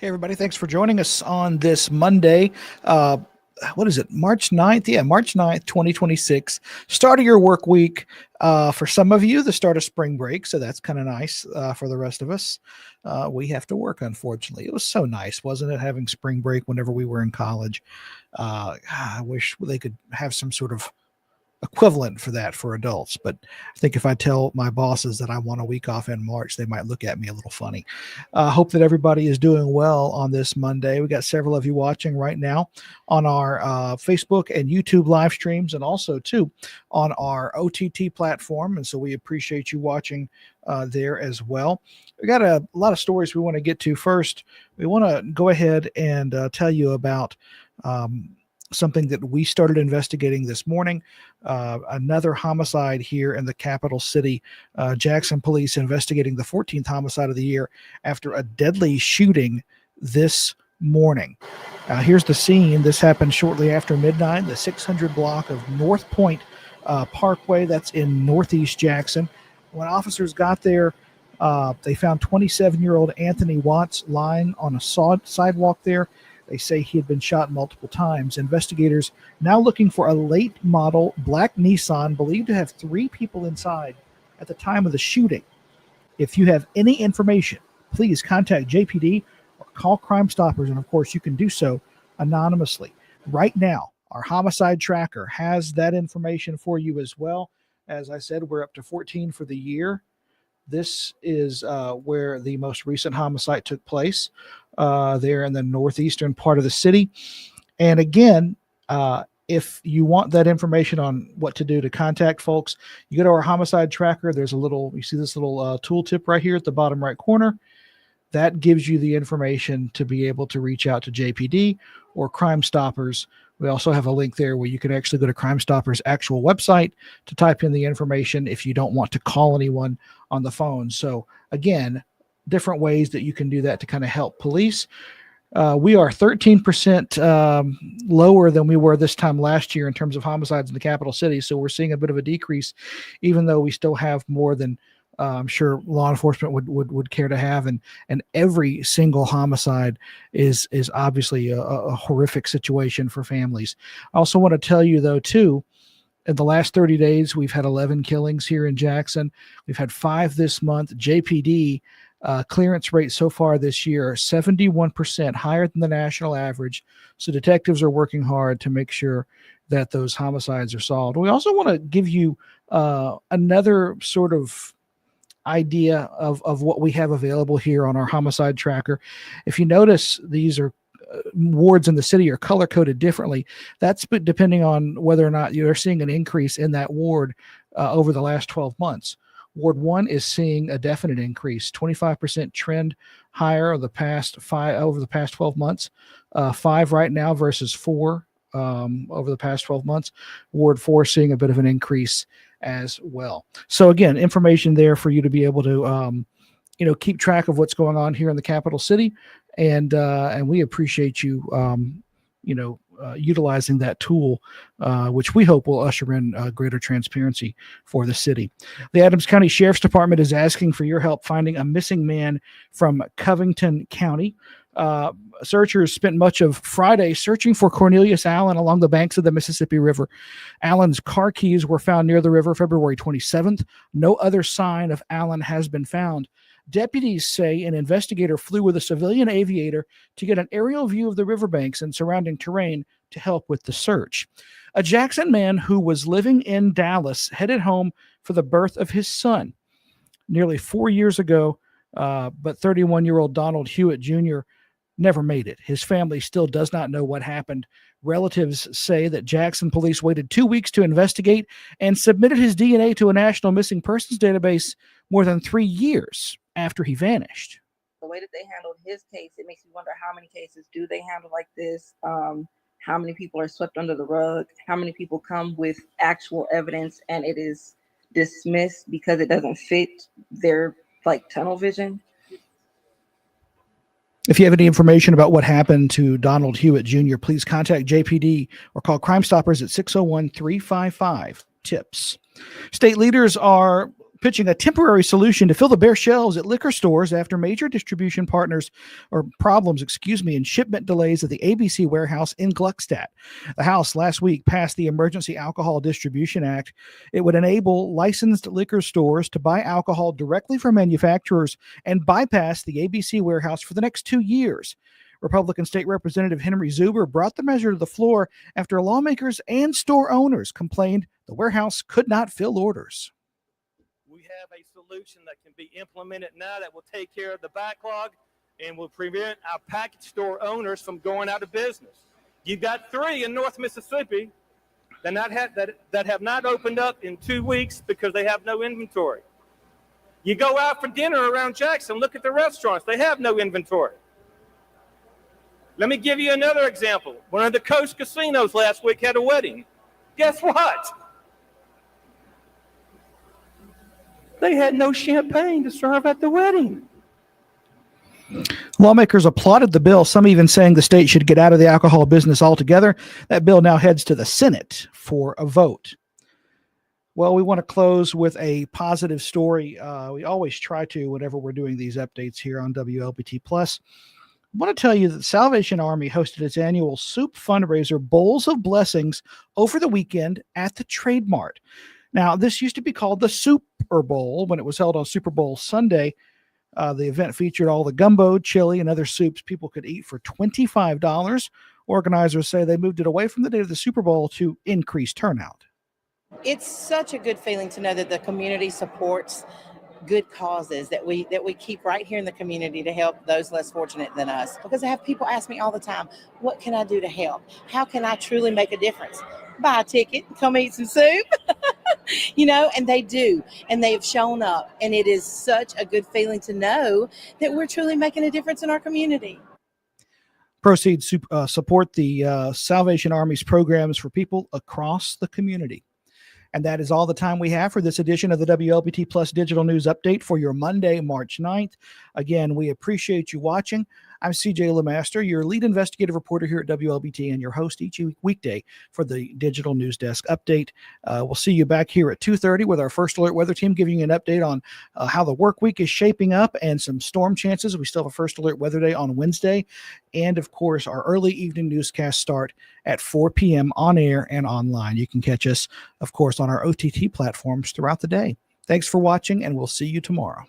Hey, everybody. Thanks for joining us on this Monday. What is it? March 9th? Yeah, March 9th, 2026. Start of your work week. For some of you, the start of spring break. So that's kind of nice. For the rest of us, we have to work, unfortunately. It was so nice, wasn't it, having spring break whenever we were in college? I wish they could have some sort of equivalent for that for adults. But I think if I tell my bosses that I want a week off in March, they might look at me a little funny. Hope that everybody is doing well on this Monday. We got several of you watching right now on our Facebook and YouTube live streams, and also too on our OTT platform. And so we appreciate you watching there as well. We got a lot of stories we want to get to. First, we want to go ahead and tell you about something that we started investigating this morning. Another homicide here in the capital city. Jackson police investigating the 14th homicide of the year after a deadly shooting this morning. Here's the scene. This happened shortly after midnight, the 600 block of North Point Parkway. That's in Northeast Jackson. When officers got there, they found 27-year-old Anthony Watts lying on a sidewalk there. They say he had been shot multiple times. Investigators now looking for a late model black Nissan believed to have 3 people inside at the time of the shooting. If you have any information, please contact JPD or call Crime Stoppers. And of course, you can do so anonymously. Right now, our homicide tracker has that information for you as well. As I said, we're up to 14 for the year. This is where the most recent homicide took place, there in the northeastern part of the city. And again, if you want that information on what to do to contact folks, you go to our homicide tracker. There's you see this little tooltip right here at the bottom right corner. That gives you the information to be able to reach out to JPD or Crime Stoppers. We also have a link there where you can actually go to Crime Stoppers' actual website to type in the information if you don't want to call anyone on the phone. So again, different ways that you can do that to kind of help police. We are 13% lower than we were this time last year in terms of homicides in the capital city. So we're seeing a bit of a decrease, even though we still have more than I'm sure law enforcement would care to have, and every single homicide is obviously a horrific situation for families. I also want to tell you though too, in the last 30 days we've had 11 killings here in Jackson. We've had 5 this month. JPD clearance rate so far this year 71% higher than the national average. So detectives are working hard to make sure that those homicides are solved. We also want to give you another sort of idea of what we have available here on our homicide tracker. If you notice, these are wards in the city are color coded differently. That's depending on whether or not you're seeing an increase in that ward over the last 12 months. Ward 1 is seeing a definite increase, 25% trend higher over the past 12 months. 5 right now versus 4 over the past 12 months. Ward 4 seeing a bit of an increase as well. So again, information there for you to be able to keep track of what's going on here in the capital city, and we appreciate you utilizing that tool, which we hope will usher in greater transparency for the city. The Adams County Sheriff's Department is asking for your help finding a missing man from Covington County. Searchers spent much of Friday searching for Cornelius Allen along the banks of the Mississippi River. Allen's car keys were found near the river February 27th. No other sign of Allen has been found. Deputies say an investigator flew with a civilian aviator to get an aerial view of the riverbanks and surrounding terrain to help with the search. A Jackson man who was living in Dallas headed home for the birth of his son nearly 4 years ago, but 31-year-old Donald Hewitt Jr. never made it. His family still does not know what happened. Relatives say that Jackson police waited 2 weeks to investigate and submitted his DNA to a national missing persons database more than 3 years after he vanished. The way that they handled his case, it makes me wonder how many cases do they handle like this? How many people are swept under the rug? How many people come with actual evidence and it is dismissed because it doesn't fit their tunnel vision? If you have any information about what happened to Donald Hewitt Jr., please contact JPD or call Crime Stoppers at 601-355-TIPS. State leaders are pitching a temporary solution to fill the bare shelves at liquor stores after major distribution problems, in shipment delays at the ABC warehouse in Gluckstadt. The House last week passed the Emergency Alcohol Distribution Act. It would enable licensed liquor stores to buy alcohol directly from manufacturers and bypass the ABC warehouse for the next 2 years. Republican State Representative Henry Zuber brought the measure to the floor after lawmakers and store owners complained the warehouse could not fill orders. We have a solution that can be implemented now that will take care of the backlog and will prevent our package store owners from going out of business. You've got 3 in North Mississippi that have not opened up in 2 weeks because they have no inventory. You go out for dinner around Jackson, look at the restaurants. They have no inventory. Let me give you another example. One of the Coast casinos last week had a wedding. Guess what? They had no champagne to serve at the wedding. Lawmakers applauded the bill, some even saying the state should get out of the alcohol business altogether. That bill now heads to the Senate for a vote. Well, we want to close with a positive story. We always try to whenever we're doing these updates here on WLBT Plus. I want to tell you that the Salvation Army hosted its annual soup fundraiser, Bowls of Blessings, over the weekend at the Trade Mart. Now, this used to be called the Super Bowl when it was held on Super Bowl Sunday. The event featured all the gumbo, chili, and other soups people could eat for $25. Organizers say they moved it away from the day of the Super Bowl to increase turnout. It's such a good feeling to know that the community supports good causes that we keep right here in the community to help those less fortunate than us. Because I have people ask me all the time, what can I do to help? How can I truly make a difference? Buy a ticket, come eat some soup, and they do. And they've shown up. And it is such a good feeling to know that we're truly making a difference in our community. Proceeds support the Salvation Army's programs for people across the community. And that is all the time we have for this edition of the WLBT Plus Digital News Update for your Monday, March 9th. Again, we appreciate you watching. I'm CJ LeMaster, your lead investigative reporter here at WLBT and your host each weekday for the Digital News Desk Update. We'll see you back here at 2:30 with our First Alert Weather Team giving you an update on how the work week is shaping up and some storm chances. We still have a First Alert Weather Day on Wednesday. And, of course, our early evening newscasts start at 4 p.m. on air and online. You can catch us, of course, on our OTT platforms throughout the day. Thanks for watching, and we'll see you tomorrow.